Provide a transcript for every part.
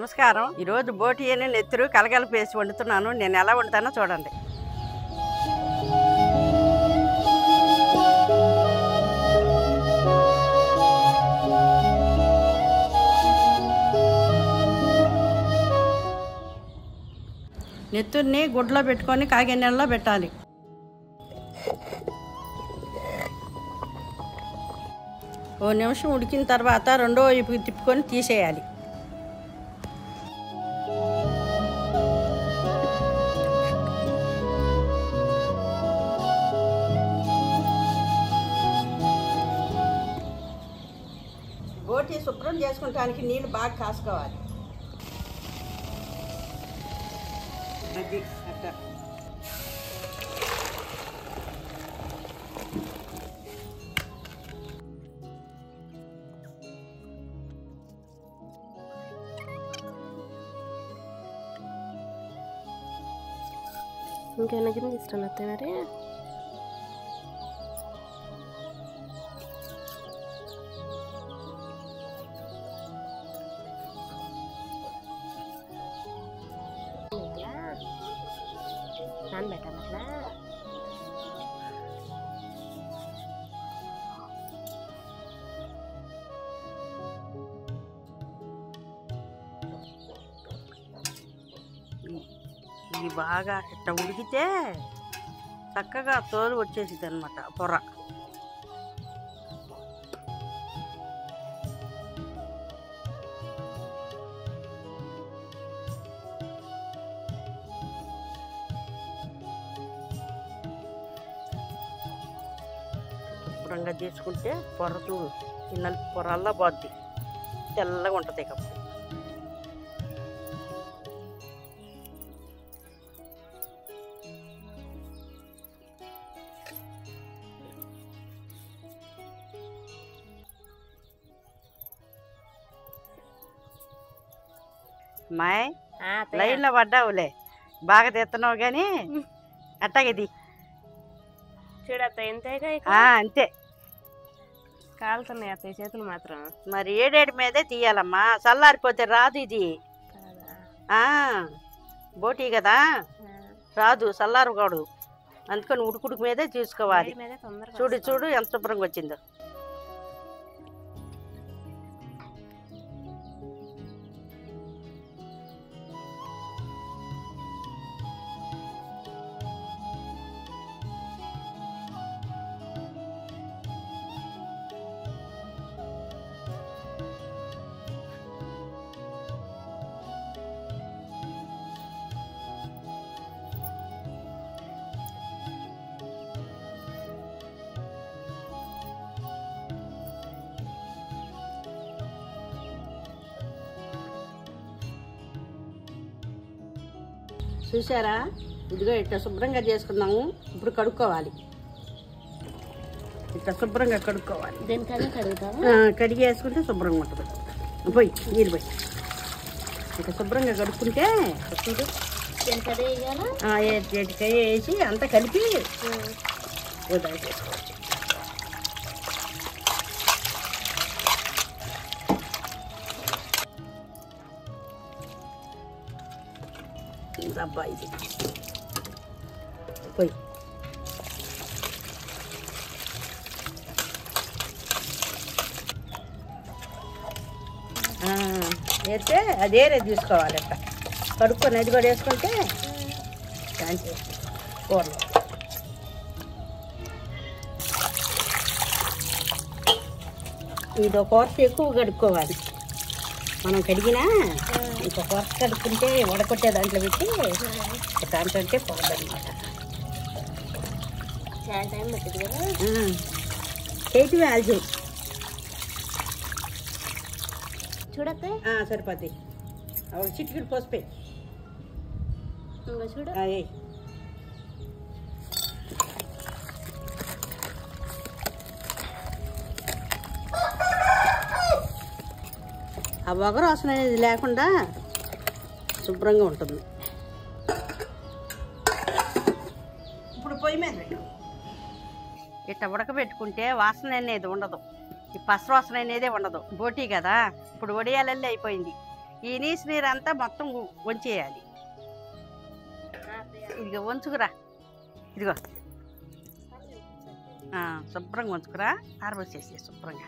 నమస్కారం. ఈరోజు బోటి అని నెత్తురు కలగలిపేసి వండుతున్నాను. నేను ఎలా వండుతానో చూడండి. నెత్తుర్ని గుడ్లో పెట్టుకొని కాగే నీళ్ళలో పెట్టాలి. ఓ నిమిషం ఉడికిన తర్వాత రెండో వైపుకి తిప్పుకొని తీసేయాలి. బోటి శుభ్రం చేసుకుంటానికి నీళ్ళు బాగా కాసుకోవాలి. అది అట్లా ఇంకేమైనా కింద ఇష్టం వస్తాయి మరి. నానబెట్టాలి అట్లా. ఇది బాగా ఇట్లా ఉడికితే చక్కగా తోలు వచ్చేసింది అనమాట పొర. శుభ్రంగా తీసుకుంటే పొర చూడు, ఈ నలుపు పొరల్లా పోద్ది, తెల్లగా ఉంటుంది. కాబట్టి మాయ్ లైన్లో పడ్డావులే, బాగా తెస్తున్నావు కానీ అట్టాగది చూడత్త ఎంతేగా అంతే. కాలుతున్నాయి అత్తయ్య చేతులు మాత్రం. మరి ఏడేడి మీదే తీయాలమ్మా, చల్లారిపోతే రాదు ఇది. బోటీ కదా రాదు, చల్లారకూడదు. అందుకని ఉడుకుడుకు మీదే చూసుకోవాలి. చూడు చూడు ఎంత శుభ్రంగా వచ్చిందో. చూసారా, ఇదిగో ఇట్లా శుభ్రంగా చేసుకున్నాము. ఇప్పుడు కడుక్కోవాలి. ఇట్లా శుభ్రంగా కడుక్కోవాలి. దేనికైనా కడుగుతావా? కడిగి వేసుకుంటే శుభ్రంగా ఉంటుంది. పోయి నీళ్ళు పోయి ఇట్లా శుభ్రంగా కడుక్కుంటే చూడు, ఏటికాయ వేసి అంతా కలిపి వదిలి చేసుకోవాలి. అబ్బాయి ఇది పోయి వేస్తే అదేరే తీసుకోవాలి. అట్లా కడుక్కొని అది కూడా వేసుకుంటే దాని కూరలో ఇది ఒక కోర్సు ఎక్కువ కడుక్కోవాలి. మనం కడిగినా ఇంకో కోర్సు కడుక్కుంటే వడకొట్టే దాంట్లో పెట్టి దాంట్లో అంటే పోదన్నమాట. చాలా టైం పట్టింది కదా. చేతి వేయాలి. చూడత్తే సరిపోద్ది. చిటికీలు పోసిపోయి ఇంకా చూడు. ఆ వగరు వాసన అనేది లేకుండా శుభ్రంగా ఉంటుంది. ఇప్పుడు పొయ్యి మీద పెట్టు. ఇట్లా ఉడకబెట్టుకుంటే వాసన అనేది ఉండదు. ఈ పసరు వాసన అనేది ఉండదు. బోటీ కదా, ఇప్పుడు వడియాలల్లే అయిపోయింది. ఈ నీసు నీరు అంతా మొత్తం వంచేయాలి. ఇదిగో వంచుకురా, ఇదిగో శుభ్రంగా వంచుకురా, ఆరబోసేసి శుభ్రంగా.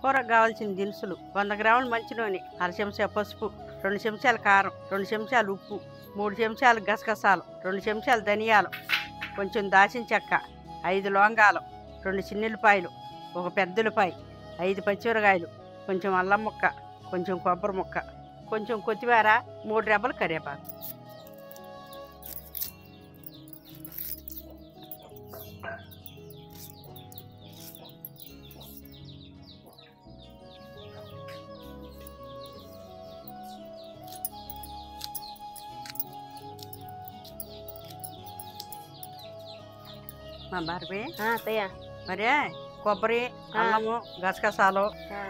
కూరకు కావాల్సిన దినుసులు 100 గ్రాములు మంచి నూనె, 1/2 చెంచా పసుపు, 2 చెంచాలు కారం, 2 చెంచాలు ఉప్పు, 3 చెంచాలు గసగసాలు, 2 చెంచాలు ధనియాలు, కొంచెం దాచిన చెక్క, 5 లవంగాలు, 2 చిన్నుల్లిపాయలు, 1 పెద్ద ఉల్లిపాయ, 5 పచ్చిమిరకాయలు, కొంచెం అల్లం ముక్క, కొంచెం కొబ్బరి ముక్క, కొంచెం కొత్తిమీర, 3 రెబ్బలు కరివేపాకు. బారిపోయి అత్తయ్య మరే కొబ్బరి, అల్లము, గసగసాలు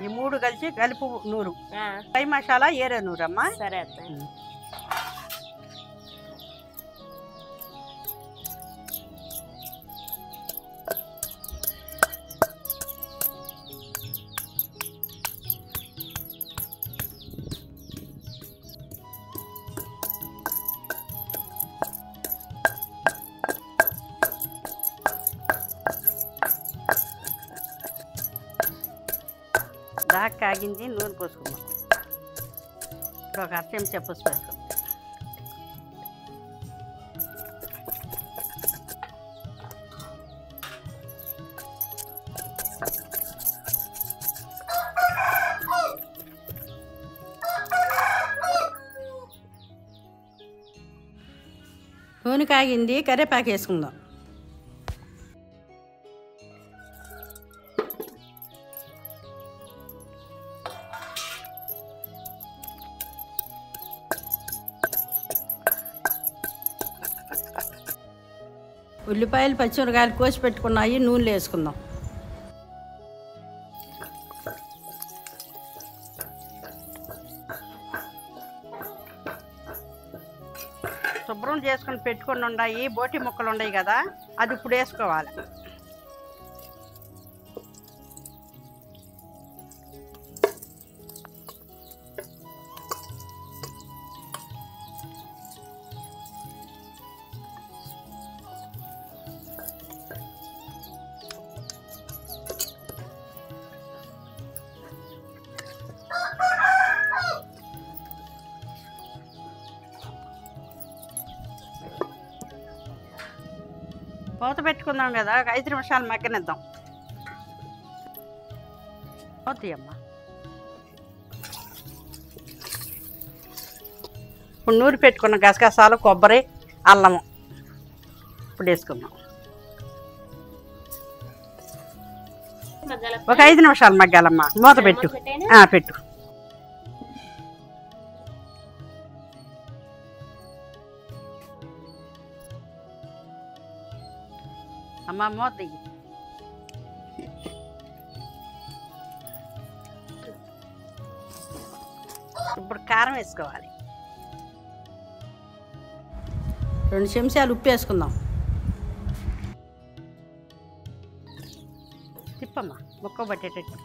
ఈ 3 కలిసి కలుపు నూరు. పై మసాలా ఏరే నూరమ్మా. సరే అత్తయ్య. దాకా కాగింది, నూనె పోసుకుందాం. ఇప్పుడు 1/2 చెంచా పసుపు వేసుకుందాం. నూనె కాగింది, కరివేపాకు వేసుకుందాం. ఉల్లిపాయలు, పచ్చిమిరకాయలు కోసి పెట్టుకున్నాయి, నూనెలో వేసుకుందాం. శుభ్రం చేసుకుని పెట్టుకొని ఉన్నాయి, బోటి ముక్కలు ఉన్నాయి కదా, అది ఇప్పుడు వేసుకోవాలి. మూత పెట్టుకుందాం కదా, 5 నిమిషాలు మగ్గనిద్దాం. అవుతాయమ్మా. ఇప్పుడు నూరి పెట్టుకున్న గసగసాలు, కొబ్బరి, అల్లము ఇప్పుడు వేసుకుందాం. ఒక 5 నిమిషాలు మగ్గాలమ్మా. మూత పెట్టు. పెట్టు. అమ్మ మూత దిగి. ఇప్పుడు కారం వేసుకోవాలి. 2 చెంచాలు ఉప్పు వేసుకుందాం. తిప్పమ్మా, ముక్క పట్టేటట్టు.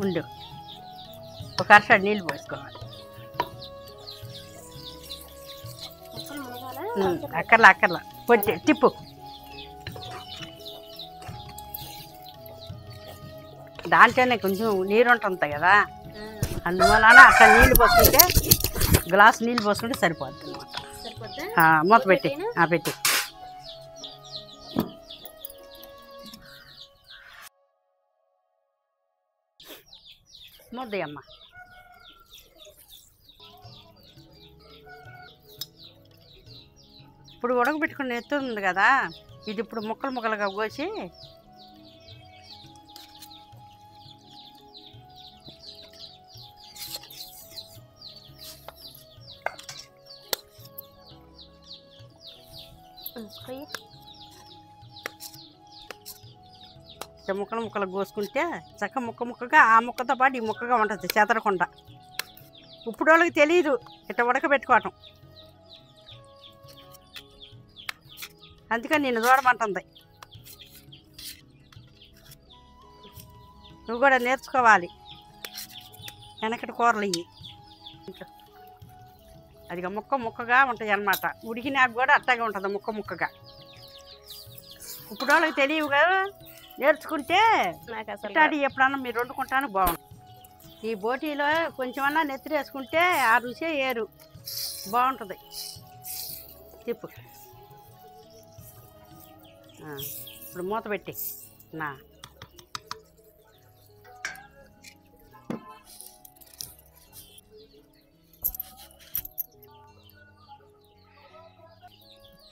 ఉండు. ఒక అరసడు నీళ్ళు పోసుకోవాలి. అక్కర్లా పొట్టి తిప్పు. దాంట్లోనే కొంచెం నీరు ఉంటుంది కదా, అందువలన అక్కడ నీళ్ళు పోసుకుంటే, గ్లాస్ నీళ్ళు పోసుకుంటే సరిపోద్ది అనమాట. మూత పెట్టి పెట్టి. ముద్దయ్యమ్మ. ఇప్పుడు ఉడకబెట్టుకుని ఎత్తు ఉంది కదా, ఇది ఇప్పుడు ముక్కలు ముక్కలుగా కోసి ముక్కలు ముక్కలు కోసుకుంటే చక్క ముక్క ముక్కగా ఆ ముక్కతో పాటు ఈ ముక్కగా ఉంటుంది, చెదరకుండా. ఇప్పుడు వాళ్ళకి తెలియదు ఇట్లా ఉడకబెట్టుకోవటం. అందుకని నిన్ను చూడమంటుంది. నువ్వు కూడా నేర్చుకోవాలి వెనకటి కూరలు ఇవి. అదిగా ముక్క ముక్కగా ఉంటాయి అన్నమాట. ఉడికినాక కూడా అట్టగా ఉంటుంది ముక్క ముక్కగా. ఇప్పుడు వాళ్ళకి తెలియవు కదా, నేర్చుకుంటే నాకు అసలు ఇట్లాంటి ఎప్పుడన్నా మీరు వండుకుంటాను బాగుంటుంది. ఈ బోటీలో కొంచెమన్నా నెత్తిరి వేసుకుంటే ఆ రుచే ఏరు బాగుంటుంది. తిప్పు. ఇప్పుడు మూత పెట్టి నా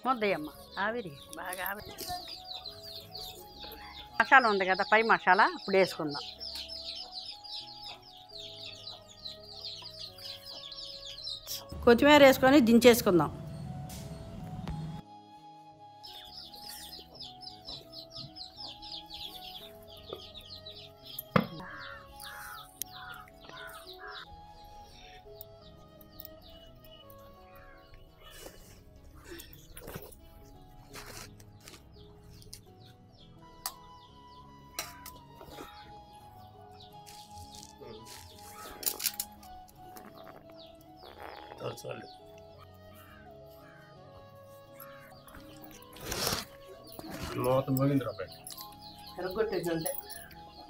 ముద్దయ్యమ్మ ఆవిరి బాగా ఆవిరి. మసాలా ఉంది కదా, పై మసాలా ఇప్పుడు వేసుకుందాం. కొత్తిమీర వేసుకొని దించేసుకుందాం.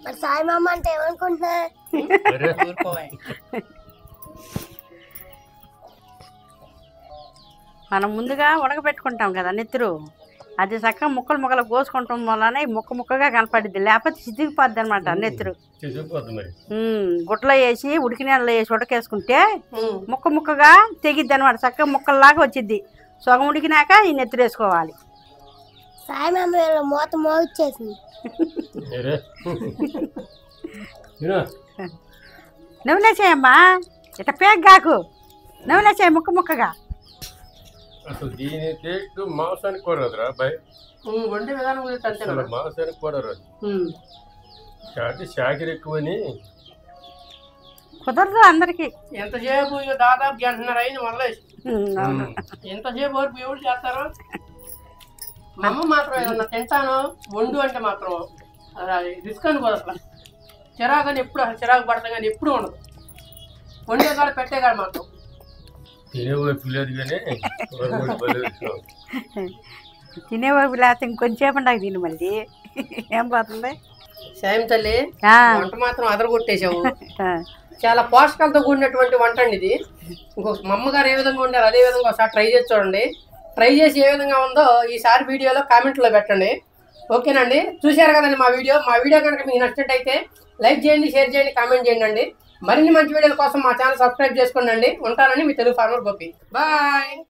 మరి సాయి మామ అంటే ఏమనుకుంటున్నా? మనం ముందుగా ఉడకబెట్టుకుంటాం కదా నెత్తురు, అది చక్కగా ముక్కలు ముక్కలు కోసుకుంటాం వల్లనే ముక్క ముక్కగా కనపడిద్ది. లేకపోతే చితికిపోద్ది అనమాట నెత్తురు. గుట్లో వేసి ఉడికి నీళ్ళలో వేసి ఉడకేసుకుంటే ముక్క ముక్కగా తెగిద్ది అనమాట. చక్కగా ముక్కల్లాగా వచ్చిద్ది. సగం ఉడికినాక ఈ నెత్తురు వేసుకోవాలి. సాయి మామ మూత మోగిచ్చేసింది. నువ్వులే చేయమ్మా, ఇట్లా పేక్ కాకు. నువ్వులే చేయి ముక్క ముక్కగా. అసలు దీని టేస్ట్ మాంసానికి కూరదురా బాయ్, వండే విధానం మాంసానికి కూరరాదు. కాబట్టి శాఖరు ఎక్కువని కుదరదు అందరికి. ఎంతసేపు ఇక దాదాపు గంటన్నర అయింది మళ్ళీ. ఎంతసేపు వరకు ఎవరు చేస్తారు? మా అమ్మ మాత్రం ఏదన్నా తింటాను వండు అంటే మాత్రం అది రిస్క్ అనుకోదు. అసలు చిరాకు అని ఎప్పుడు అసలు చిరాకు పడతాం కానీ ఎప్పుడు ఉండదు. వండే కాడ పెట్టే కాడ మాత్రం తినేవైపు లేదు కానీ తినేవైపు లేకపోతే ఇంకొంచెం నాకు తిని మళ్ళీ ఏం పోతుంది. సాయం తల్లి వంట మాత్రం అదరగొట్టేసావు. చాలా పోషకాలతో కూడినటువంటి వంట అండి ఇది. ఇంకొక మా అమ్మగారు ఏ విధంగా ఉండారు అదే విధంగా ఒకసారి ట్రై చేసి చూడండి. ట్రై చేసి ఏ విధంగా ఉందో ఈసారి వీడియోలో కామెంట్లో పెట్టండి. ఓకేనండి, చూశారు కదండి మా వీడియో. మా వీడియో కనుక మీకు నచ్చినట్టయితే లైక్ చేయండి, షేర్ చేయండి, కామెంట్ చేయండి అండి. మరిన్ని మంచి వీడియోల కోసం మా ఛానల్ సబ్స్క్రైబ్ చేసుకోండి అండి. ఉంటానని మీ తెలుగు ఫార్మర్ గోపి. బాయ్.